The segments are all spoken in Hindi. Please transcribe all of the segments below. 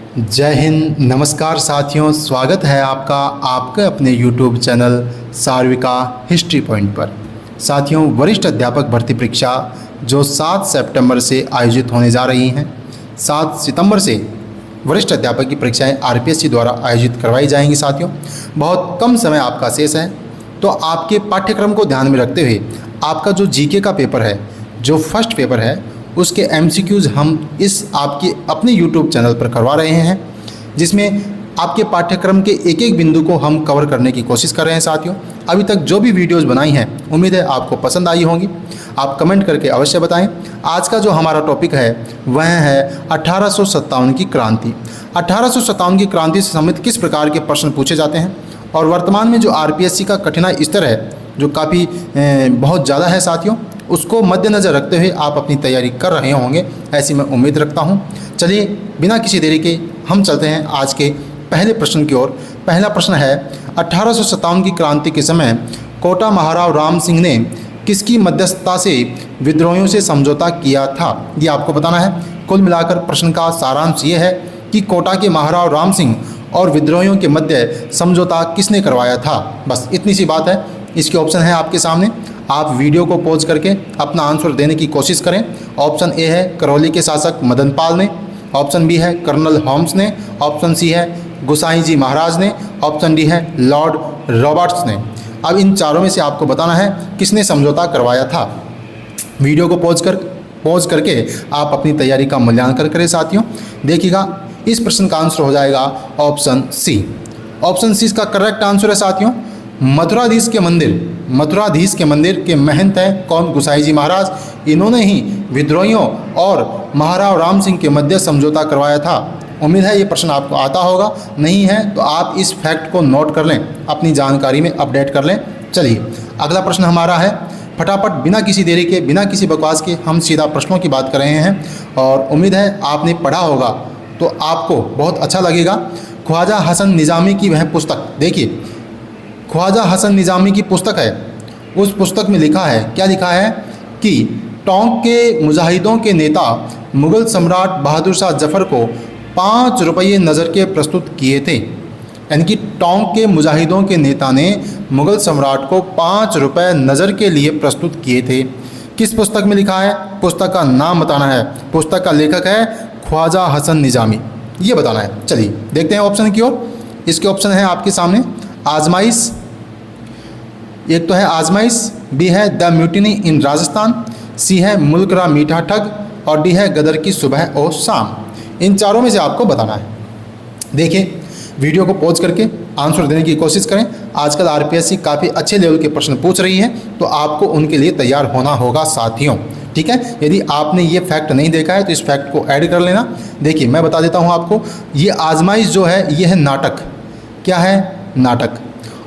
जय हिंद, नमस्कार साथियों। स्वागत है आपका आपके अपने YouTube चैनल सार्विका हिस्ट्री पॉइंट पर। साथियों, वरिष्ठ अध्यापक भर्ती परीक्षा जो 7 सितंबर से आयोजित होने जा रही हैं, 7 सितंबर से वरिष्ठ अध्यापक की परीक्षाएं RPSC द्वारा आयोजित करवाई जाएंगी। साथियों, बहुत कम समय आपका शेष है, तो आपके पाठ्यक्रम को ध्यान में रखते हुए आपका जो GK का पेपर है, जो फर्स्ट पेपर है, उसके MCQs हम इस आपके अपने YouTube चैनल पर करवा रहे हैं, जिसमें आपके पाठ्यक्रम के एक एक बिंदु को हम कवर करने की कोशिश कर रहे हैं। साथियों, अभी तक जो भी वीडियोस बनाई हैं, उम्मीद है आपको पसंद आई होंगी। आप कमेंट करके अवश्य बताएं। आज का जो हमारा टॉपिक है वह है 1857 की क्रांति। 1857 की क्रांति से संबंधित किस प्रकार के प्रश्न पूछे जाते हैं, और वर्तमान में जो RPSC का कठिनाई स्तर है, जो काफ़ी बहुत ज़्यादा है साथियों, उसको मद्देनज़र रखते हुए आप अपनी तैयारी कर रहे होंगे, ऐसी मैं उम्मीद रखता हूं। चलिए, बिना किसी देरी के हम चलते हैं आज के पहले प्रश्न की ओर। पहला प्रश्न है, 1857 की क्रांति के समय कोटा महाराव राम सिंह ने किसकी मध्यस्थता से विद्रोहियों से समझौता किया था, ये आपको बताना है। कुल मिलाकर प्रश्न का सारांश ये है कि कोटा के महाराव राम सिंह और विद्रोहियों के मध्य समझौता किसने करवाया था, बस इतनी सी बात है। इसके ऑप्शन है आपके सामने, आप वीडियो को पॉज करके अपना आंसर देने की कोशिश करें। ऑप्शन ए है करौली के शासक मदन पाल ने, ऑप्शन बी है कर्नल होम्स ने, ऑप्शन सी है गोसाई जी महाराज ने, ऑप्शन डी है लॉर्ड रॉबर्ट्स ने। अब इन चारों में से आपको बताना है किसने समझौता करवाया था। वीडियो को पॉज करके आप अपनी तैयारी का मूल्यांकन करें। साथियों, देखिएगा, इस प्रश्न का आंसर हो जाएगा ऑप्शन सी। ऑप्शन सी इसका करेक्ट आंसर है। साथियों, मथुराधीश के मंदिर के महंत हैं कौन? गोसाई जी महाराज। इन्होंने ही विद्रोहियों और महाराव राम सिंह के मध्य समझौता करवाया था। उम्मीद है ये प्रश्न आपको आता होगा, नहीं है तो आप इस फैक्ट को नोट कर लें, अपनी जानकारी में अपडेट कर लें। चलिए, अगला प्रश्न हमारा है, फटाफट बिना किसी देरी के, बिना किसी बकवास के हम सीधा प्रश्नों की बात कर रहे हैं, और उम्मीद है आपने पढ़ा होगा तो आपको बहुत अच्छा लगेगा। ख्वाजा हसन निज़ामी की वह पुस्तक, देखिए, ख्वाजा हसन निज़ामी की पुस्तक है, उस पुस्तक में लिखा है, क्या लिखा है कि टोंक के मुजाहिदों के नेता मुग़ल सम्राट बहादुर शाह जफ़र को 5 रुपये नज़र के प्रस्तुत किए थे। यानी कि टोंक के मुजाहिदों के नेता ने मुग़ल सम्राट को 5 रुपये नज़र के लिए प्रस्तुत किए थे। किस पुस्तक में लिखा है? पुस्तक का नाम बताना है। पुस्तक का लेखक है ख्वाजा हसन निज़ामी, ये बताना है। चलिए देखते हैं ऑप्शन की ओर। इसके ऑप्शन है आपके सामने, आजमाइश, एक तो है आजमाइश, बी है द म्यूटिनी इन राजस्थान, सी है मुल्क रा मीठा ठग, और डी है गदर की सुबह और शाम। इन चारों में से आपको बताना है। देखिए, वीडियो को पॉज करके आंसर देने की कोशिश करें। आजकल RPSC काफ़ी अच्छे लेवल के प्रश्न पूछ रही है, तो आपको उनके लिए तैयार होना होगा साथियों, ठीक है। यदि आपने ये फैक्ट नहीं देखा है तो इस फैक्ट को ऐड कर लेना। देखिए, मैं बता देता हूँ आपको, ये आजमाइश जो है ये है नाटक। क्या है? नाटक।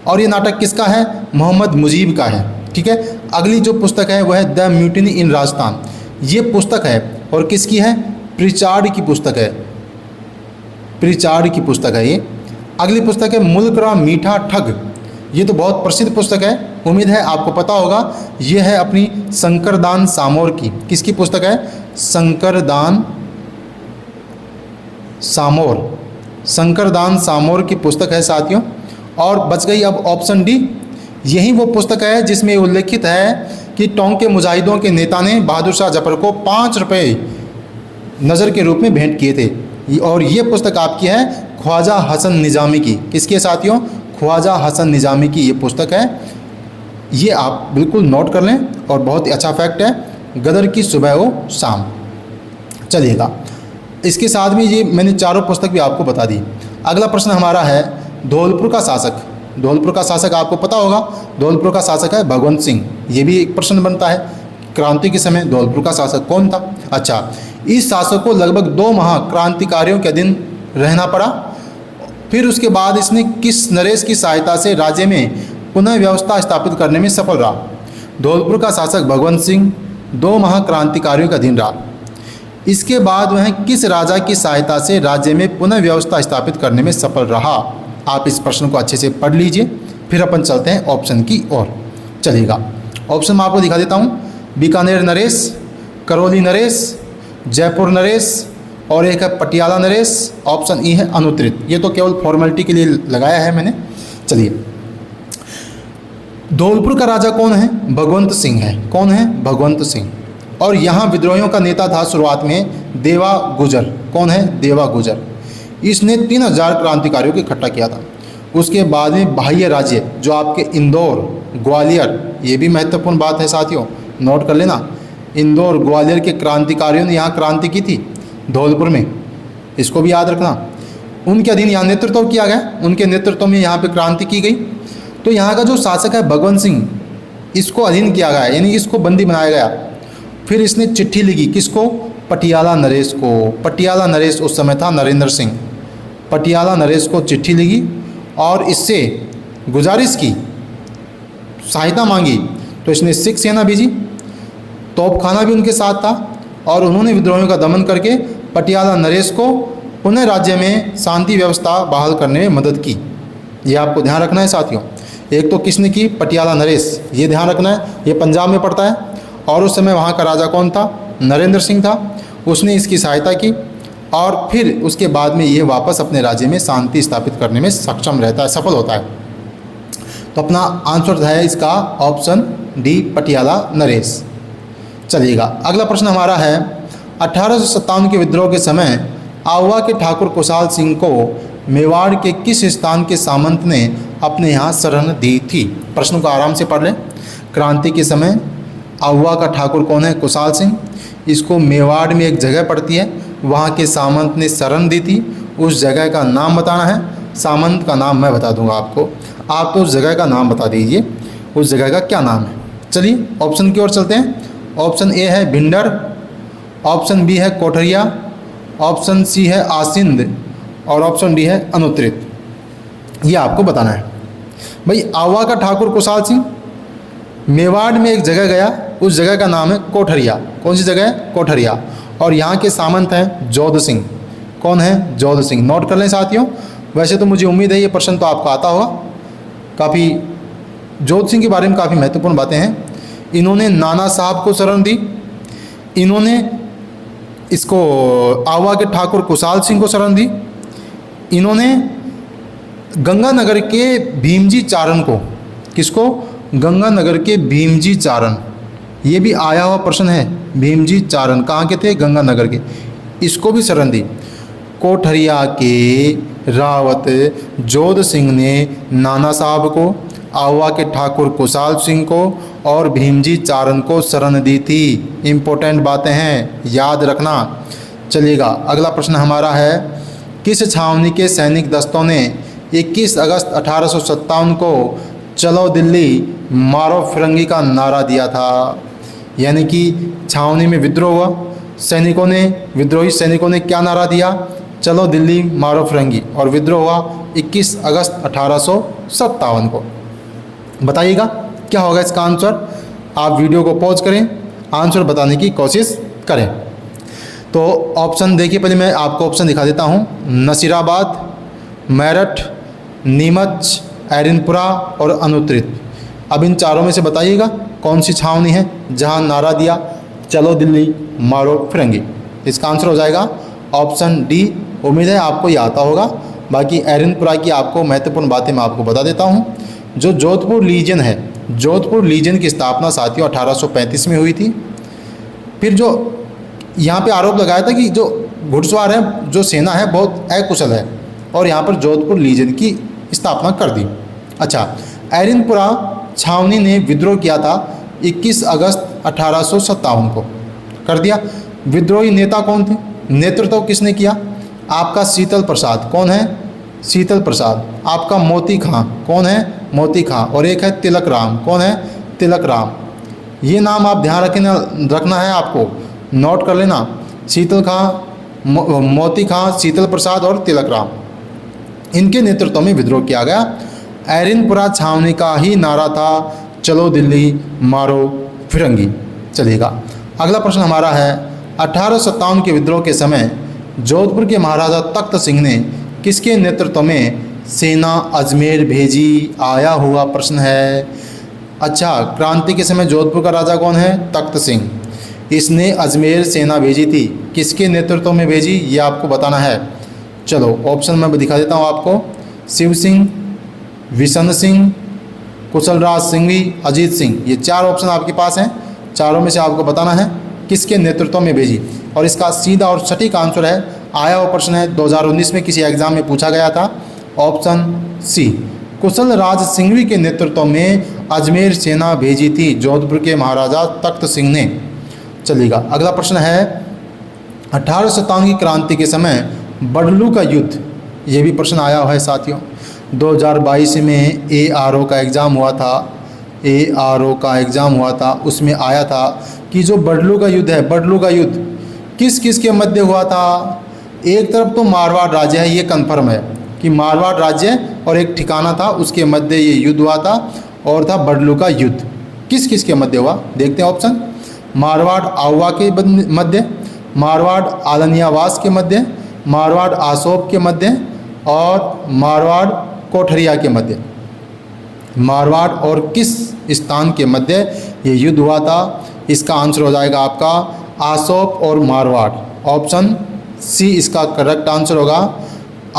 और ये नाटक किसका है? मोहम्मद मुजीब का है, ठीक है। अगली जो पुस्तक है वह है द म्यूटिनी इन राजस्थान, ये पुस्तक है, और किसकी है? प्रिचार्ड की पुस्तक है, प्रिचार्ड की पुस्तक है ये। अगली पुस्तक है मुल्क रा मीठा ठग, ये तो बहुत प्रसिद्ध पुस्तक है, उम्मीद है आपको पता होगा। ये है अपनी शंकरदान सामोर की। किसकी पुस्तक है? शंकरदान सामोर की पुस्तक है साथियों। और बच गई अब ऑप्शन डी, यही वो पुस्तक है जिसमें उल्लेखित है कि टोंक के मुजाहिदों के नेता ने बहादुर शाह जफर को 5 रुपये नज़र के रूप में भेंट किए थे। और ये पुस्तक आपकी है ख्वाजा हसन निज़ामी की। किसकी है साथियों? ख्वाजा हसन निज़ामी की ये पुस्तक है। ये आप बिल्कुल नोट कर लें, और बहुत ही अच्छा फैक्ट है, गदर की सुबह व शाम। चलिएगा, इसके साथ में ये मैंने चारों पुस्तक भी आपको बता दी। अगला प्रश्न हमारा है, धौलपुर का शासक। धौलपुर का शासक आपको पता होगा, धौलपुर का शासक है भगवंत सिंह। ये भी एक प्रश्न बनता है, क्रांति के समय धौलपुर का शासक कौन था? अच्छा, इस शासक को लगभग 2 माह क्रांतिकारियों के अधीन रहना पड़ा। फिर उसके बाद इसने किस नरेश की सहायता से राज्य में पुनः व्यवस्था स्थापित करने में सफल रहा? धौलपुर का शासक भगवंत सिंह 2 माह क्रांतिकारियों के अधीन रहा। इसके बाद वह किस राजा की सहायता से राज्य में पुनः व्यवस्था स्थापित करने में सफल रहा? आप इस प्रश्न को अच्छे से पढ़ लीजिए, फिर अपन चलते हैं ऑप्शन की ओर। चलिएगा, ऑप्शन मैं आपको दिखा देता हूँ, बीकानेर नरेश, करौली नरेश, जयपुर नरेश, और एक है पटियाला नरेश, ऑप्शन ई है अनुत्रित। ये तो केवल फॉर्मेलिटी के लिए लगाया है मैंने। चलिए, धौलपुर का राजा कौन है? भगवंत सिंह है। कौन है? भगवंत सिंह। और यहाँ विद्रोहियों का नेता था शुरुआत में देवा गुजर। कौन है? देवा गुजर। इसने 3000 क्रांतिकारियों को इकट्ठा किया था। उसके बाद में बाह्य राज्य जो आपके इंदौर, ग्वालियर, ये भी महत्वपूर्ण बात है साथियों, नोट कर लेना। इंदौर, ग्वालियर के क्रांतिकारियों ने यहाँ क्रांति की थी धौलपुर में, इसको भी याद रखना। उनके अधीन यहाँ नेतृत्व किया गया, उनके नेतृत्व में यहाँ पे क्रांति की गई। तो यहाँ का जो शासक है भगवंत सिंह, इसको अधीन किया गया, यानी इसको बंदी बनाया गया। फिर इसने चिट्ठी लिखी, किसको? पटियाला नरेश को। पटियाला नरेश उस समय था नरेंद्र सिंह। पटियाला नरेश को चिट्ठी लिखी और इससे गुजारिश की, सहायता मांगी। तो इसने सिख सेना भेजी, तोपखाना भी उनके साथ था, और उन्होंने विद्रोहियों का दमन करके पटियाला नरेश को पुनः राज्य में शांति व्यवस्था बहाल करने में मदद की। ये आपको ध्यान रखना है साथियों। एक तो किसने की? पटियाला नरेश, ये ध्यान रखना है। ये पंजाब में पड़ता है और उस समय वहाँ का राजा कौन था? नरेंद्र सिंह था। उसने इसकी सहायता की और फिर उसके बाद में ये वापस अपने राज्य में शांति स्थापित करने में सक्षम रहता है, सफल होता है। तो अपना आंसर है इसका ऑप्शन डी, पटियाला नरेश। चलिएगा, अगला प्रश्न हमारा है 1857 के विद्रोह के समय आहुआ के ठाकुर कुशाल सिंह को मेवाड़ के किस स्थान के सामंत ने अपने यहाँ शरण दी थी? प्रश्न को आराम से पढ़ लें। क्रांति के समय आहुआ का ठाकुर कौन है? कुशाल सिंह। इसको मेवाड़ में एक जगह पड़ती है, वहाँ के सामंत ने शरण दी थी। उस जगह का नाम बताना है, सामंत का नाम मैं बता दूंगा आपको, आप तो उस जगह का नाम बता दीजिए, उस जगह का क्या नाम है। चलिए ऑप्शन की ओर चलते हैं। ऑप्शन ए है भिंडर, ऑप्शन बी है कोठरिया, ऑप्शन सी है आसिंद और ऑप्शन डी है अनुत्रित। ये आपको बताना है। भाई आहुआ का ठाकुर कुशाल सिंह मेवाड़ में एक जगह गया, उस जगह का नाम है कोठरिया। कौन सी जगह है? कोठरिया। और यहाँ के सामंत हैं जोध सिंह। कौन है? जोध सिंह। नोट कर लें साथियों। वैसे तो मुझे उम्मीद है ये प्रश्न तो आपको आता होगा, काफ़ी जोध सिंह के बारे में काफ़ी महत्वपूर्ण बातें हैं। इन्होंने नाना साहब को शरण दी, इन्होंने इसको आहुआ के ठाकुर कुशाल सिंह को शरण दी, इन्होंने गंगानगर के भीमजी चारण को, किसको? गंगानगर के भीमजी चारण, ये भी आया हुआ प्रश्न है। भीमजी चारण कहाँ के थे? गंगानगर के। इसको भी शरण दी। कोठरिया के रावत जोध सिंह ने नाना साहब को, आहुआ के ठाकुर कुशाल सिंह को और भीमजी चारण को शरण दी थी। इम्पोर्टेंट बातें हैं, याद रखना। चलिएगा, अगला प्रश्न हमारा है किस छावनी के सैनिक दस्तों ने 21 अगस्त 1857 को चलो दिल्ली मारो फिरंगी का नारा दिया था? यानी कि छावनी में विद्रोह हुआ, सैनिकों ने, विद्रोही सैनिकों ने क्या नारा दिया? चलो दिल्ली मारो फिरंगी। और विद्रोह हुआ 21 अगस्त 1857 को। बताइएगा क्या होगा इसका आंसर। आप वीडियो को पॉज करें, आंसर बताने की कोशिश करें। तो ऑप्शन देखिए, पहले मैं आपको ऑप्शन दिखा देता हूँ। नसीराबाद, मेरठ, नीमच, एरिनपुरा और अनुत्रित। अब इन चारों में से बताइएगा कौन सी छावनी है जहाँ नारा दिया चलो दिल्ली मारो फिरंगी। इसका आंसर हो जाएगा ऑप्शन डी। उम्मीद है आपको ये आता होगा। बाकी एरिनपुरा की आपको महत्वपूर्ण बातें मैं आपको बता देता हूँ। जो जोधपुर लीजन है, जोधपुर लीजन की स्थापना साथियों 1835 में हुई थी। फिर जो यहाँ पे आरोप लगाया था कि जो घुड़सवार है, जो सेना है, बहुत अकुशल है, और यहाँ पर जोधपुर लीजन की स्थापना कर दी। अच्छा, एरिनपुरा छावनी ने विद्रोह किया था 21 अगस्त 1857 को, कर दिया। विद्रोही नेता कौन थे? नेतृत्व किसने किया? आपका शीतल प्रसाद। कौन है? शीतल प्रसाद। आपका मोती खां। कौन है? मोती खां। और एक है तिलक राम। कौन है? तिलक राम। ये नाम आप ध्यान रखना है, आपको नोट कर लेना। शीतल खां, मोती खां, शीतल प्रसाद और तिलक राम, इनके नेतृत्व में विद्रोह किया गया। एरिनपुरा छावनी का ही नारा था चलो दिल्ली मारो फिरंगी। चलिएगा, अगला प्रश्न हमारा है 1857 के विद्रोह के समय जोधपुर के महाराजा तख्त सिंह ने किसके नेतृत्व में सेना अजमेर भेजी? आया हुआ प्रश्न है। अच्छा, क्रांति के समय जोधपुर का राजा कौन है? तख्त सिंह। इसने अजमेर सेना भेजी थी, किसके नेतृत्व में भेजी ये आपको बताना है। चलो ऑप्शन मैं दिखा देता हूँ आपको। शिव सिंह, विशन सिंह, कुशलराज सिंघवी, अजीत सिंह, ये 4 ऑप्शन आपके पास हैं। चारों में से आपको बताना है किसके नेतृत्व में भेजी। और इसका सीधा और सटीक आंसर है, आया हुआ प्रश्न है 2019 में किसी एग्जाम में पूछा गया था, ऑप्शन सी, कुशलराज सिंघवी के नेतृत्व में अजमेर सेना भेजी थी जोधपुर के महाराजा तख्त सिंह ने। चलिएगा अगला प्रश्न है, 18 शताब्दी की क्रांति के समय बडलू का युद्ध, ये भी प्रश्न आया हुआ है साथियों। 2022 में ARO का एग्ज़ाम हुआ था, ARO का एग्ज़ाम हुआ था, उसमें आया था कि जो बडलू का युद्ध है, बडलू का युद्ध किस किस के मध्य हुआ था। एक तरफ तो मारवाड़ राज्य है, ये कन्फर्म है कि मारवाड़ राज्य और एक ठिकाना था उसके मध्य ये युद्ध हुआ था, और था बडलू का युद्ध। किस किस के मध्य हुआ देखते हैं ऑप्शन। मारवाड़ आउवा के मध्य, मारवाड़ आलनियावास के मध्य, मारवाड़ आसोब के मध्य और मारवाड़ कोठरिया के मध्य। मारवाड़ और किस स्थान के मध्य ये युद्ध हुआ था, इसका आंसर हो जाएगा आपका आसोब और मारवाड़। ऑप्शन सी इसका करेक्ट आंसर होगा।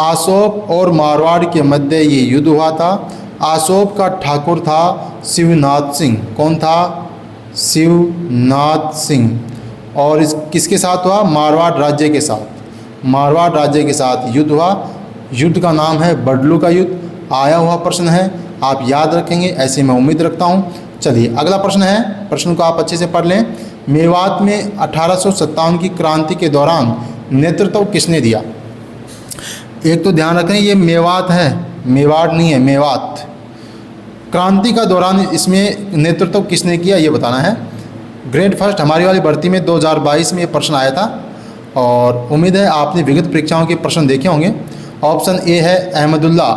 आसोब और मारवाड़ के मध्य ये युद्ध हुआ था। आसोब का ठाकुर था शिवनाथ सिंह। कौन था? शिवनाथ सिंह। और इस किसके साथ हुआ? मारवाड़ राज्य के साथ। मारवाड़ राज्य के साथ युद्ध हुआ। युद्ध का नाम है बडलू का युद्ध। आया हुआ प्रश्न है, आप याद रखेंगे ऐसे मैं उम्मीद रखता हूँ। चलिए अगला प्रश्न है, प्रश्न को आप अच्छे से पढ़ लें। मेवात में 1857 की क्रांति के दौरान नेतृत्व किसने दिया? एक तो ध्यान रखें ये मेवात है, मेवाड़ नहीं है, मेवात। क्रांति का दौरान इसमें नेतृत्व किसने किया ये बताना है। ग्रेड फर्स्ट हमारी वाली भर्ती में 2022 में ये प्रश्न आया था और उम्मीद है आपने विगत परीक्षाओं के प्रश्न देखे होंगे। ऑप्शन ए है अहमदुल्ला,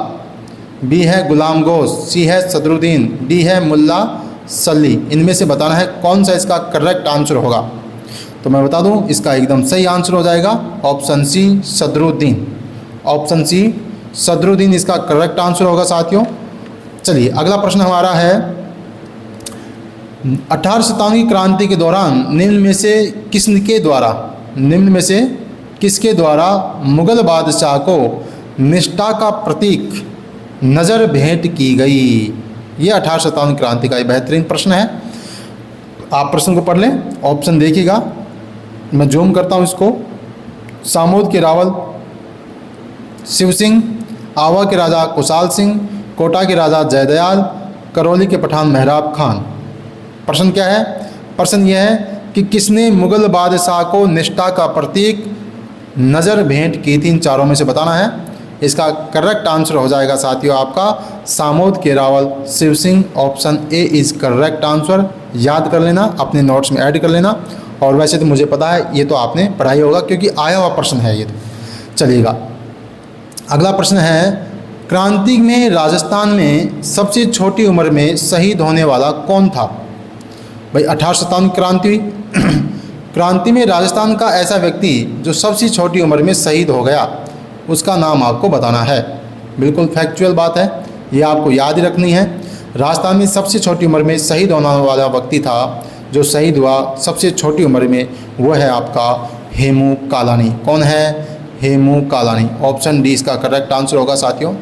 बी है गुलाम गोश, सी है सदरुद्दीन, डी है मुल्ला सली। इनमें से बताना है कौन सा इसका करेक्ट आंसर होगा। तो मैं बता दूं इसका एकदम सही आंसर हो जाएगा option C Sadruddin. Option C Sadruddin इसका करेक्ट आंसर होगा साथियों। चलिए अगला प्रश्न हमारा है, 18 शताब्दी क्रांति के दौरान निम्न में से किसके द्वारा मुगल बादशाह को निष्ठा का प्रतीक नज़र भेंट की गई? ये 18 शताब्दी क्रांति का बेहतरीन प्रश्न है। आप प्रश्न को पढ़ लें। ऑप्शन देखिएगा, मैं जूम करता हूँ इसको। सामोद के रावल शिव सिंह, आवा के राजा कुशाल सिंह, कोटा के राजा जयदयाल, करौली के पठान मेहराब खान। प्रश्न क्या है? प्रश्न यह है कि किसने मुगल बादशाह को निष्ठा का प्रतीक नज़र भेंट की थी? इन चारों में से बताना है। इसका करेक्ट आंसर हो जाएगा साथियों आपका सामोद के Rawal Shiv Singh. Option A is correct answer. याद कर लेना, अपने नोट्स में ऐड कर लेना। और वैसे तो मुझे पता है ये तो आपने पढ़ाई होगा क्योंकि आया हुआ प्रश्न है ये तो। चलिएगा अगला प्रश्न है, क्रांति में राजस्थान में सबसे छोटी उम्र में शहीद होने वाला कौन था? भाई 18 शताब्दी क्रांति हुई क्रांति में राजस्थान का ऐसा व्यक्ति जो सबसे छोटी उम्र में शहीद हो गया, उसका नाम आपको बताना है। बिल्कुल फैक्चुअल बात है, ये आपको याद ही रखनी है। राजस्थान में सबसे छोटी उम्र में शहीद होने वाला व्यक्ति था जो शहीद हुआ सबसे छोटी उम्र में, वो है आपका हेमू कालानी। कौन है? हेमू कालानी। ऑप्शन डी इसका करेक्ट आंसर होगा साथियों,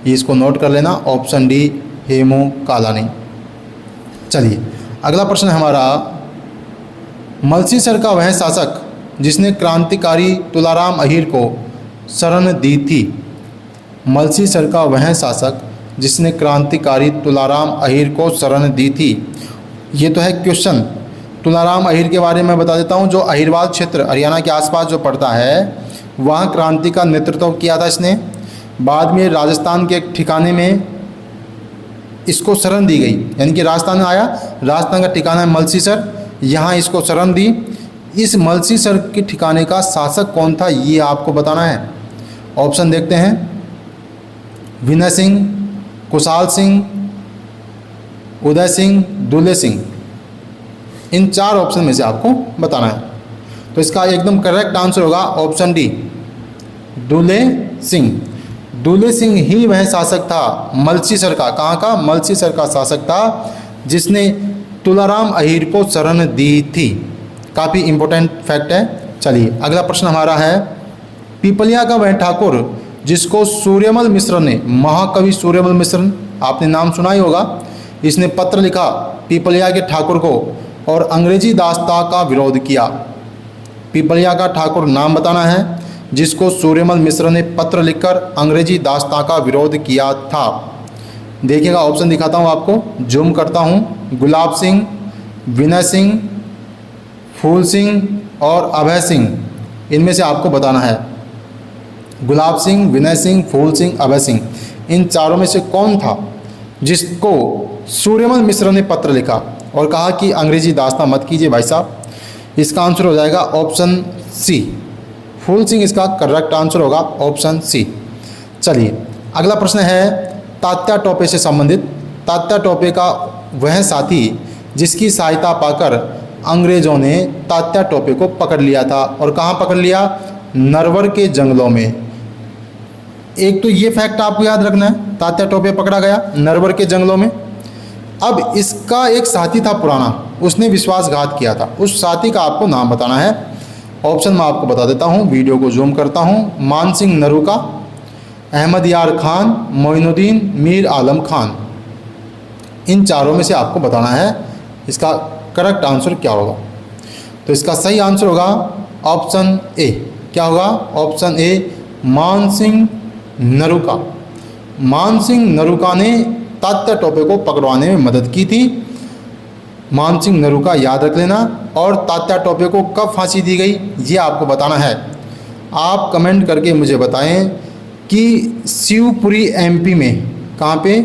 ये इसको नोट कर लेना। Option D Hemu Kalani. चलिए अगला प्रश्न हमारा, मलसीसर का वह शासक जिसने क्रांतिकारी तुलाराम अहीर को शरण दी थी। मलसीसर का वह शासक जिसने क्रांतिकारी तुलाराम अहीर को शरण दी थी। ये तो है क्वेश्चन। तुलाराम अहीर के बारे में बता देता हूँ। जो अहीरवाल क्षेत्र हरियाणा के आसपास जो पड़ता है वहाँ क्रांति का नेतृत्व किया था इसने। बाद में राजस्थान के एक ठिकाने में इसको शरण दी गई, यानी कि राजस्थान में आया, राजस्थान का ठिकाना है मलसीसर, यहाँ इसको शरण दी। इस मलसीसर के ठिकाने का शासक कौन था ये आपको बताना है। ऑप्शन देखते हैं, विनय सिंह, कुशाल सिंह, उदय सिंह, दूल्हे सिंह। इन 4 ऑप्शन में से आपको बताना है। तो इसका एकदम करेक्ट आंसर होगा ऑप्शन डी दूल्हे सिंह। दूल्हे सिंह ही वह शासक था मलसीसर का। कहाँ का? मलसीसर का शासक था जिसने तुलाराम अहीर को शरण दी थी। काफ़ी इम्पोर्टेंट फैक्ट है। चलिए अगला प्रश्न हमारा है, पीपलिया का वह ठाकुर जिसको सूर्यमल मिश्र ने, महाकवि सूर्यमल मिश्र आपने नाम सुना ही होगा, इसने पत्र लिखा पीपलिया के ठाकुर को और अंग्रेजी दास्ता का विरोध किया। पीपलिया का ठाकुर नाम बताना है जिसको सूर्यमल मिश्र ने पत्र लिखकर अंग्रेजी दास्ता का विरोध किया था। देखिएगा ऑप्शन दिखाता हूँ आपको, जूम करता हूँ। गुलाब सिंह, विनय सिंह, फूल सिंह और अभय सिंह, इनमें से आपको बताना है। गुलाब सिंह, विनय सिंह, फूल सिंह, अभय सिंह, इन चारों में से कौन था जिसको सूर्यमल मिश्र ने पत्र लिखा और कहा कि अंग्रेजी दास्तां मत कीजिए भाई साहब? इसका आंसर हो जाएगा ऑप्शन सी, फूल सिंह इसका करेक्ट आंसर होगा, ऑप्शन सी। चलिए अगला प्रश्न है तात्या टोपे से संबंधित। तात्या टोपे का वह साथी जिसकी सहायता पाकर अंग्रेजों ने तात्या टोपे को पकड़ लिया था, और कहाँ पकड़ लिया? नरवर के जंगलों में। एक तो ये फैक्ट आपको याद रखना है, तात्या टोपे पकड़ा गया नरवर के जंगलों में। अब इसका एक साथी था पुराना, उसने विश्वासघात किया था, उस साथी का आपको नाम बताना है। ऑप्शन मैं आपको बता देता हूँ, वीडियो को जूम करता हूँ। मान सिंह नरूका, अहमद यार खान, मोइनुद्दीन, मीर आलम खान, इन चारों में से आपको बताना है इसका करेक्ट आंसर क्या होगा। तो इसका सही आंसर होगा ऑप्शन ए। क्या होगा? ऑप्शन ए, मान सिंह नरूका। मान सिंह नरूका ने तात्या टोपे को पकड़वाने में मदद की थी। मान सिंह नरूका याद रख लेना। और तात्या टोपे को कब फांसी दी गई ये आपको बताना है। आप कमेंट करके मुझे बताएं कि शिवपुरी एमपी में, कहाँ पे?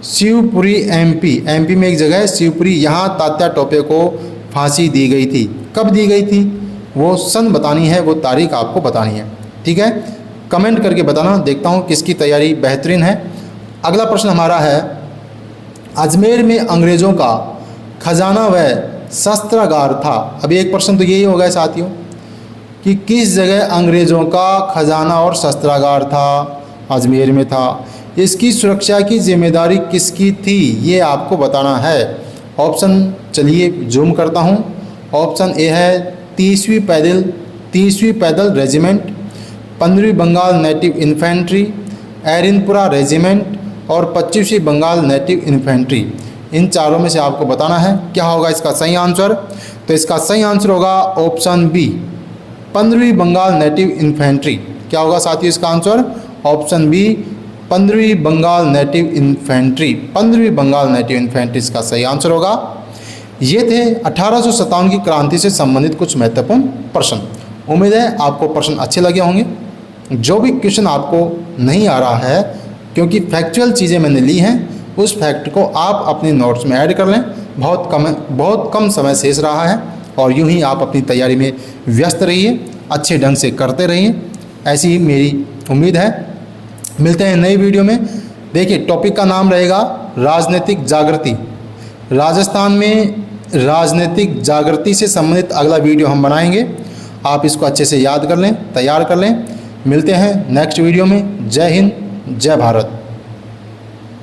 शिवपुरी एमपी में एक जगह है शिवपुरी, यहाँ तात्या टोपे को फांसी दी गई थी। कब दी गई थी वो सन बतानी है, वो तारीख आपको बतानी है। ठीक है, कमेंट करके बताना, देखता हूँ किसकी तैयारी बेहतरीन है। अगला प्रश्न हमारा है, अजमेर में अंग्रेज़ों का खजाना व शस्त्रागार था। अभी एक प्रश्न तो यही हो गया साथियों कि किस जगह अंग्रेज़ों का खजाना और शस्त्रागार था? अजमेर में था। इसकी सुरक्षा की जिम्मेदारी किसकी थी ये आपको बताना है। ऑप्शन चलिए जूम करता हूँ। ऑप्शन ए है 30वीं पैदल रेजिमेंट, 15वीं Bengal native infantry, Erinpura regiment और 25वीं बंगाल नेटिव इन्फेंट्री। इन चारों में से आपको बताना है क्या होगा इसका सही आंसर। तो इसका सही आंसर होगा ऑप्शन बी, 15वीं बंगाल नेटिव इन्फेंट्री। क्या होगा साथियों इसका आंसर? ऑप्शन बी, 15वीं बंगाल नेटिव इन्फेंट्री। 15वीं बंगाल नेटिव इन्फेंट्री इसका सही आंसर होगा। ये थे 1857 की क्रांति से संबंधित कुछ महत्वपूर्ण प्रश्न। उम्मीद है आपको प्रश्न अच्छे लगे होंगे। जो भी क्वेश्चन आपको नहीं आ रहा है, क्योंकि फैक्चुअल चीज़ें मैंने ली हैं, उस फैक्ट को आप अपने नोट्स में ऐड कर लें। बहुत कम समय शेष रहा है और यूं ही आप अपनी तैयारी में व्यस्त रहिए, अच्छे ढंग से करते रहिए, ऐसी ही मेरी उम्मीद है। मिलते हैं नई वीडियो में। देखिए टॉपिक का नाम रहेगा राजनीतिक जागृति। राजस्थान में राजनीतिक जागृति से संबंधित अगला वीडियो हम बनाएंगे। आप इसको अच्छे से याद कर लें, तैयार कर लें। मिलते हैं नेक्स्ट वीडियो में। जय हिंद, जय भारत।